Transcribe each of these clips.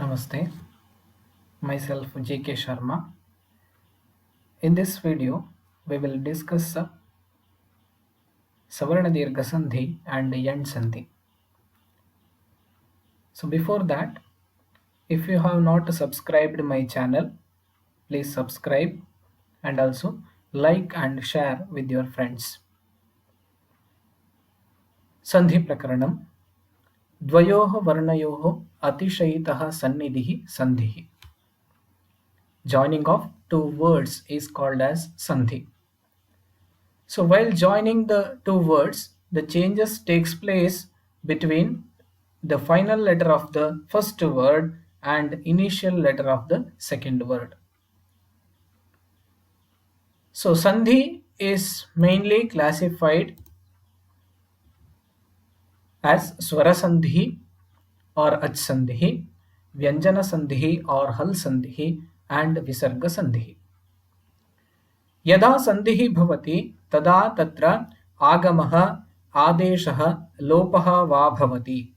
Namaste, myself J.K. Sharma. In this video, we will discuss Savarna Dirgha Sandhi and Yand Sandhi. So before that, if you have not subscribed my channel, please subscribe and also like and share with your friends. Sandhi Prakaranam Dvayoh Varnayoh Atishayitah Sannidhi Sandhi. Joining of two words is called as Sandhi. So while joining the two words, the changes takes place between the final letter of the first word and initial letter of the second word. So Sandhi is mainly classified as Swara Sandhi or Ach Sandhi, Vyanjana Sandhi or Hal Sandhi and Visarga Sandhi. यदा सन्धिः भवति तदा तत्र आगमः आदेशः लोपः वा भवति.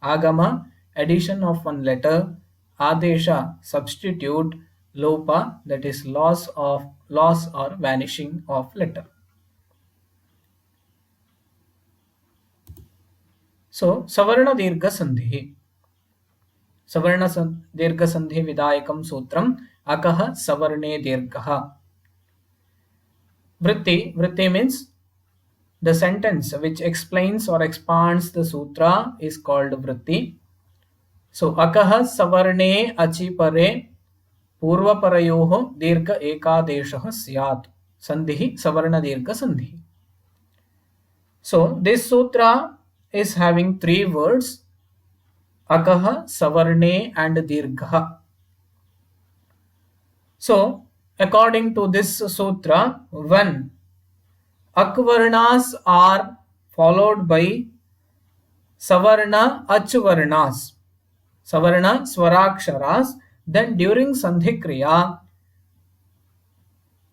आगम addition of one letter, adesha substitute, lopa that is loss or vanishing of letter. So savarna dirgha sandhi. Savarna dirgha sandhi vidayakam sutram akah savarne dirgha. Vritti means the sentence which explains or expands the sutra is called vritti. So akah savarne achi pare पूर्वपरयोः दीर्घ एकादेशः स्यात्. Sandhi savarna dirgha sandhi. So this sutra is having three words: akah, savarne and dirgha. So according to this sutra, when akvarnas are followed by savarna achvarnas, savarna swaraksharas, then during sandhi kriya,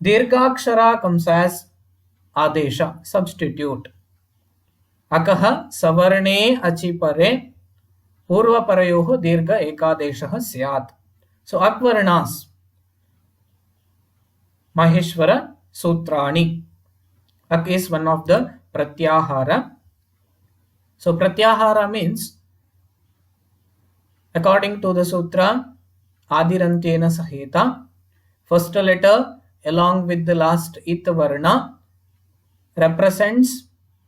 dirghakshara comes as adesha, substitute. Akah savarne achi pare purvaparayoh dirgha ekadeshah syat. So akvarnas, Maheshwara Sutrani. Ak is one of the pratyahara. So pratyahara means, according to the sutra, Adirantena Saheta, first letter along with the last it varna represents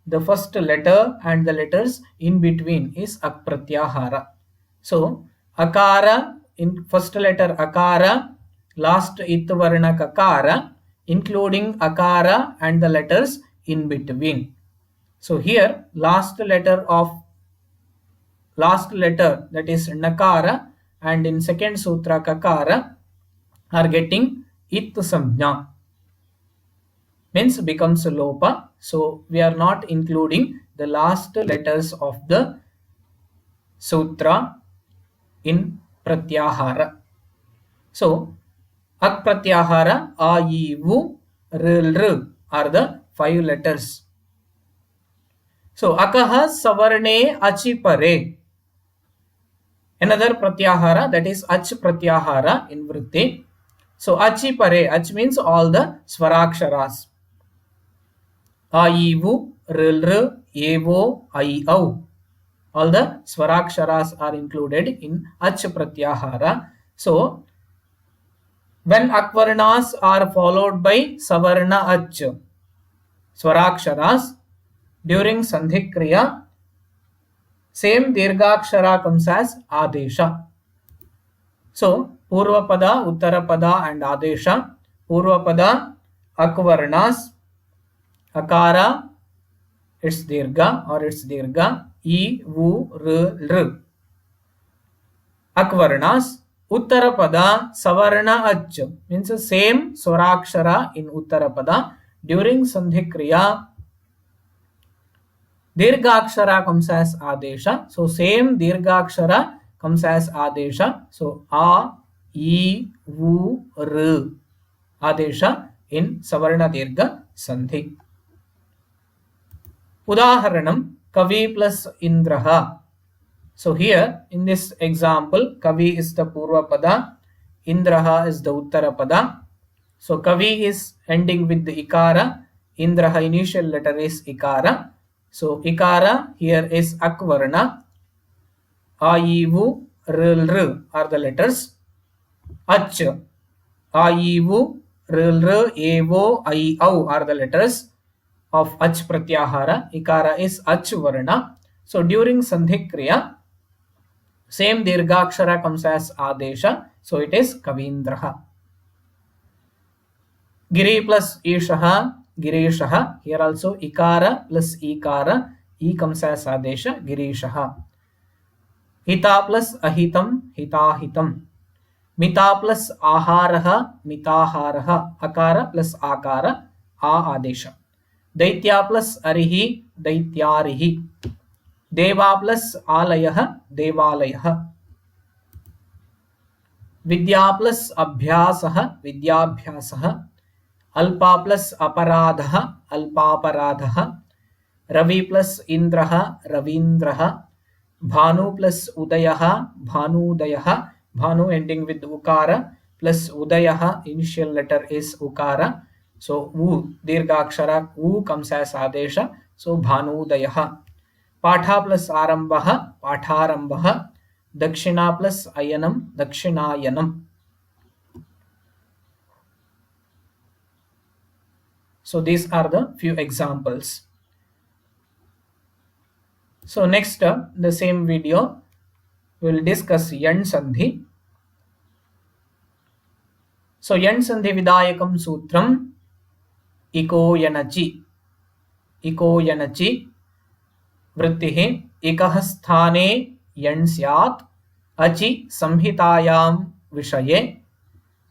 the first letter and the letters in between is apratyahara. So akara in first letter akara, last it varna kakara, including akara and the letters in between. So here last letter that is nakara and in second sutra kakara are getting it samjna, means becomes lopa. So we are not including the last letters of the sutra in pratyahara. So ak pratyahara a, I, u, r are the 5 letters. So akah savarne achi pare, another pratyahara, that is ach pratyahara in vritti. So achi pare, ach means all the swaraksharas. A, I, u, r, evo, I, au. All the swaraksharas are included in ach pratyahara. So when akvarnas are followed by savarna ach, swaraksharas, during sandhi kriya, same dirghakshara comes as adesha. So purvapada, uttarapada and adesha. Purvapada akvarnas, akara it's dirgha or it's dirgha, I, U, R. Akvarnas. Uttarapada savarna ach means the same swarakshara in uttarapada. During sandhi kriya, dirghakshara comes as adesha. So same dirghakshara comes as adesha. So a, I, u, r adesha in savarna dirgha sandhi. Udaharanam kavi plus indraha. So here in this example, Kavi is the Purva Pada, Indraha is the Uttara Pada. So Kavi is ending with the Ikara, Indraha initial letter is Ikara. So Ikara here is Akvarna, A, I, U, R, R are the letters. Ach, A, I, U, R, R, E, O, I, O are the letters of Ach Pratyahara. Ikara is Ach Varna. So during Sandhi Kriya, same Dirghakshara comes as Adesha. So it is Kavindraha. Giri plus Ishaha, Girishaha. Here also Ikara plus Ikara. E comes as Adesha, Girishaha. Hita plus Ahitam, Hitahitam. Mita plus Aharaha, Mitaharaha. Akara plus Akara, A Adesha. Daitya plus Arihi, Daityarihi. Deva plus Alayah, Devalayah. Vidya plus Abhyasah, Vidyabhyasah. Alpa plus Aparadha, Alpaparadha. Ravi plus Indraha, Ravindraha. Bhanu plus Udayaha, Bhanudayaha. Bhanu ending with Ukara plus Udayaha, initial letter is Ukara. So U, Dirghakshara, U comes as Adesha. So Bhanudayaha. Patha plus Arambaha, Patharambaha. Dakshina plus Ayanam, Dakshinayanam. So these are the few examples. So next, the same video, we will discuss Yan Sandhi. So Yan Sandhi Vidayakam Sutram, Iko Yanachi. Iko Yanachi. Vrittihi Ikah Sthane Yan Syat Achi Samhitayam Vishaye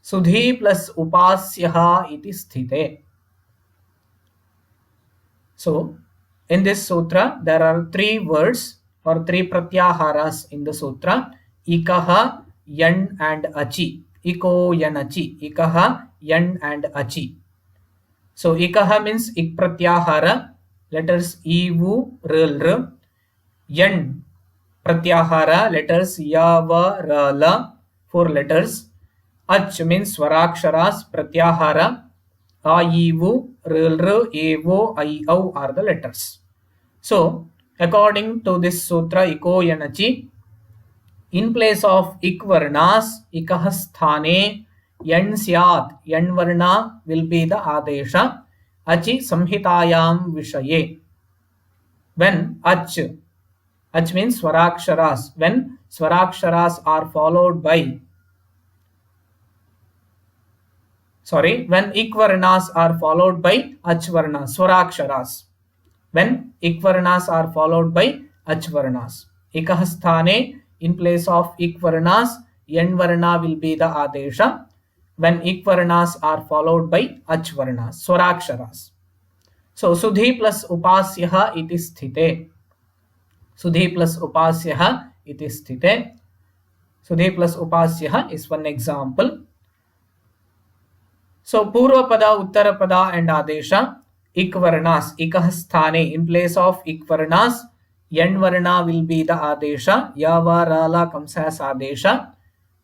Sudhi plus Upasyaha iti sthite. So in this sutra, there are three words or three pratyaharas in the sutra. Ikaha, Yan and Achi. Iko, Yanachi. Ikaha, Yan and Achi. So Ikaha means Ik pratyahara. Letters Ivu, Rl, R. Yan pratyahara. Letters Ya, Va, Ra, La. 4 letters. Ach means Swaraksharas, pratyahara. A, I, U, R, R, E, O, I, O are the letters. So, according to this sutra, Iko Yanachi, in place of Ik Varnas, Ikah Sthane, Yan Syat, Yan Varna will be the Adesha, Achi Samhitayam Vishaye. When Ach means Swaraksharas, when Swaraksharas are followed by when Ikvarnas are followed by Achvarnas, Swaraksharas. When Ikvarnas are followed by Achvarnas. Ikahasthane, in place of Ikvarnas, Yanvarna will be the Adesha. When Ikvarnas are followed by Achvarnas, Swaraksharas. So, Sudhi plus Upasyaha iti sthite. Sudhi plus Upasyaha iti sthite. Sudhi plus Upasyaha is one example. So Purva Pada, Uttara Pada and Adesha, Ikvarnas, Ikah Sthane, in place of Ikvarnas, Yan Varna will be the Adesha, Yava Rala comes as Adesha,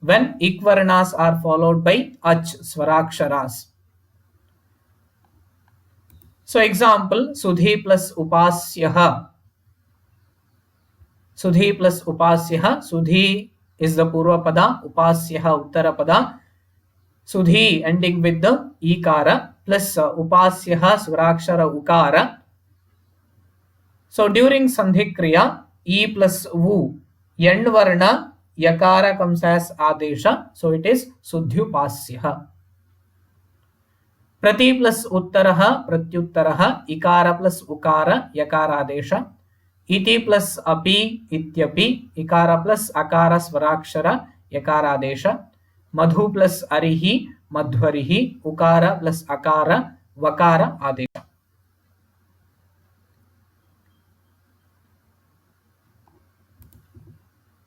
when Ikvarnas are followed by Ach, Swaraksharas. So example, Sudhi plus Upasyaha. Sudhi plus Upasyaha, Sudhi is the Purva Pada, Upasyaha Uttara Pada. Sudhi ending with the Ikara plus Upasyaha Swarakshara Ukara. So during Sandhi Kriya, E plus Vu, Yan Varna, Yakara comes as Adesha. So it is Sudhyupasyaha. Prati plus Uttaraha, Pratyuttaraha, Ikara plus Ukara, Yakara Adesha. Iti plus Api, Ityapi, Ikara plus Akara Swarakshara, Yakara Adesha. Madhu plus Arihi, Madhwarihi, Ukara plus Akara, Vakara Adesha.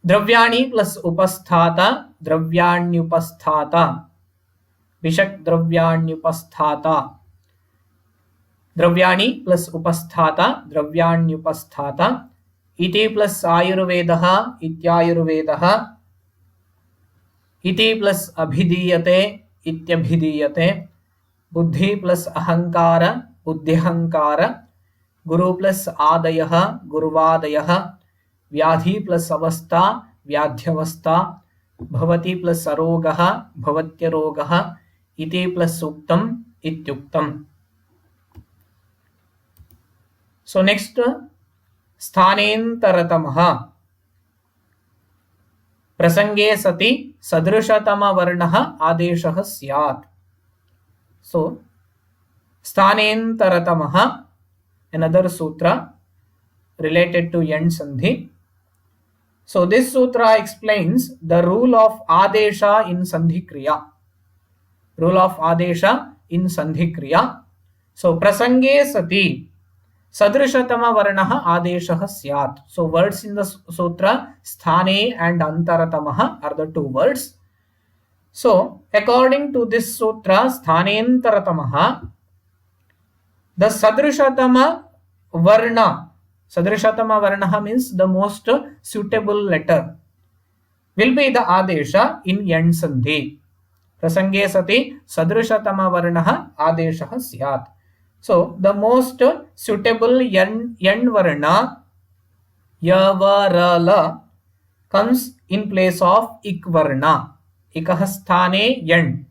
Dravyani plus Upasthata, Dravyanyupasthata. Vishak Dravyanyupasthata. Dravyani plus Upasthata, Dravyanyupasthata. इति plus आयुर्वेदः इत्यायुर्वेदः, इति plus अभिधीयते इत्यभिधीयते, बुद्धि plus अहंकार बुद्ध्यहंकार, गुरु plus आदयः गुरुवादयः, व्याधि plus अवस्था व्याध्यवस्था, भवति plus अरोगः भवत्यरोगः, इति plus उक्तम् इत्युक्तम्. So next, स्थानेन्तरतमः. प्रसंगे सति सदृशतम वर्णः आदेशः स्यात्. So स्थानेन्तरतमः, another sutra related to Yan Sandhi. So this sutra explains the rule of Adesha in Sandhi Kriya. Rule of Adesha in Sandhi Kriya. So prasange sati sadrishatama varnaha adeshaha syat. So words in the sutra sthane and antaratamaha are the two words. So according to this sutra sthanentaratamaha, the sadrishatama varna, sadrishatama varna means the most suitable letter, will be the adesha in Yan Sandhi. Prasange sati sadrishatama varna adeshaha syat. So the most suitable yan varna, yavarala, comes in place of ik varna. Ikah sthane yan.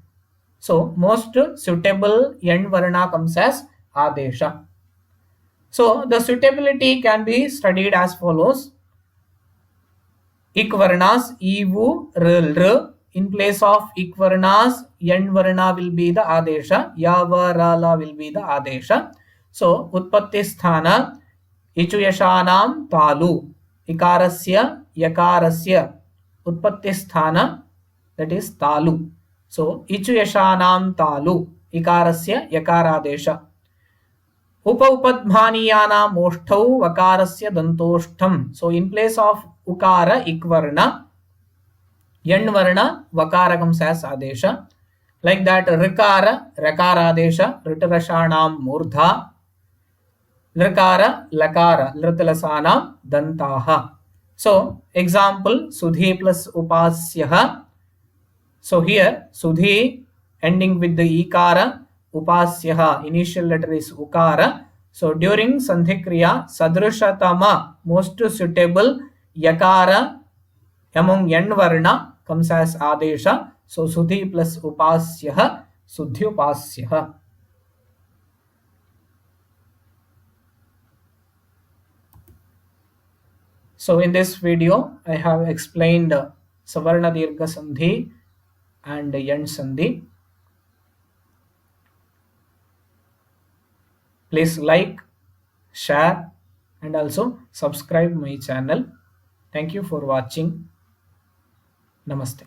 So most suitable yan varna comes as adesha. So the suitability can be studied as follows. Ik varnas ivu r. In place of ik varnas, yan varna will be the adesha, yavarala will be the adesha. So utpatti sthana ichu yashanam talu, ikarasya yakarasya utpatti sthana, that is talu. So ichu yashanam talu, ikarasya yakaradesha. Upa upadmaniyanam oshtau vakarasya dantoshtam. So in place of ukara ik varna, yan varna vakara comes as adesha. Like that, rikara rakara adesha, ritarashanam murdha, lrikara lakara lritalasana dantaha. So example, sudhi plus upasyaha. So here sudhi ending with the ikara, upasyaha initial letter is ukara. So during sandhi kriya sadrishatama, most suitable yakara among yan varna comes as adesha. So sudhi plus upasyaha, sudhyupasyaha. So in this video I have explained Savarna Dirgha Sandhi and Yan Sandhi. Please like, share and also subscribe my channel. Thank you for watching. Namaste.